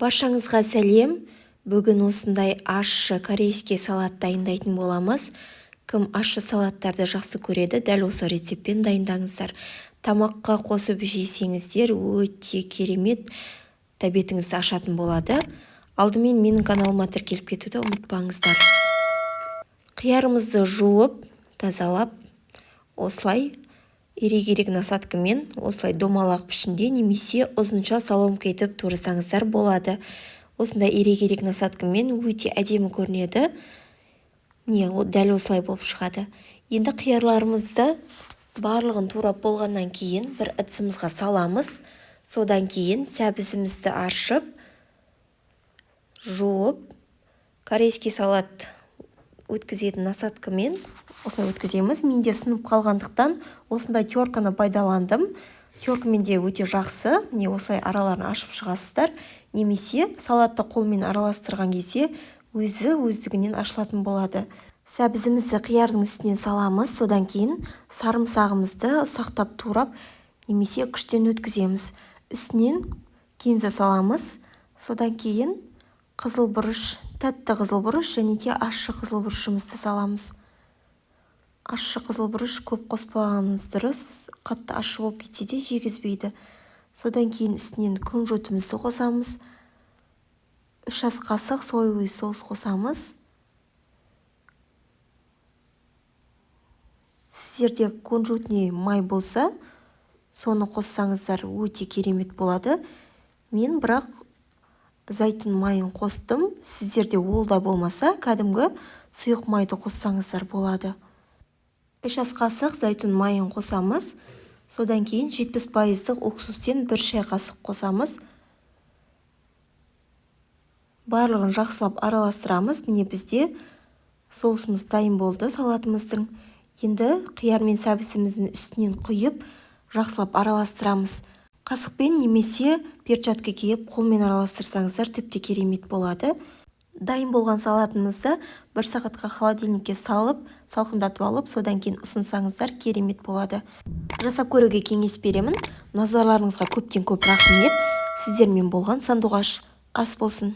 Баршаңызға сәлем. Бүгін осындай ащы корейский салат дайындайтын боламыз. Кім ащы салаттарды жақсы көреді, дәл осы рецептпен дайындаңыздар. Тамаққа қосып жесеңіздер, өте керемет тәбетіңізді ашатын болады. Алдымен менің каналыма тіркеліп кетуді ұмытпаңыздар. Қиярымызды жуып, тазалап, осылай ирек-ирек насаткамен, осылай домалақ пішінде немесе ұзынша соломка етіп турасаңыздар болады. Осындай ирек-ирек насаткамен өте әдемі көрінеді. Дәл осылай болып шығады. Енді қиярларымызды барлығын турап болғаннан кейін бір ыдысымызға саламыз. Содан кейін сәбізімізді аршып, жуып, корейский салат өткізетін насаткамен осылай өткіземіз. Менде сынып қалғандықтан осындай терканы пайдаландым. Теркамен де өте жақсы. Осылай араларын ашып шығасыздар. Немесе салатты қолмен араластырған кезде өздігінен ашылатын болады. Сәбізімізді қиярдың үстінен саламыз. Содан кейін сарымсағымызды ұсақтап турап, немесе күштен өткіземіз. Үстінен кенза саламыз. Содан кейін қызыл бұрыш, тәтті қызыл бұрыш және де ащы қызыл бұрышымызды саламыз. Ащы қызыл бұрыш көп қоспағанымыз дұрыс, қатты ащы болып кетсе де жегізбейді. Содан кейін үстінен күнжутымызды қосамыз. 3 ас қасық соевый соус қосамыз. Сіздерде күнжутный май болса, соны қоссаңыздар өте керемет болады. Мен бірақ зайтун майын қостым. Сіздерде ол да болмаса, кәдімгі сұйық майды қоссаңыздар болады. 3 ас қасық зайтун майын қосамыз. Содан кейін 70% уксустен 1 шай қасық қосамыз. Барлығын жақсылап араластырамыз. Міне бізде соусымыз дайын болды салатымыздың. Енді қияр мен сәбізіміздің үстінен құйып, жақсылап араластырамыз. Қасықпен немесе перчатка киіп, қолмен араластырсаңыздар тіпті керемет болады. Дайын болған салатымызды 1 сағатқа холодильникке салып, салқындатып алып, содан кейін ұсынсаңыздар керемет болады. Жасап көруге кеңес беремін. Назарларыңызға көптен көп рахмет. Сіздермен болған Сандуғаш. Ас болсын.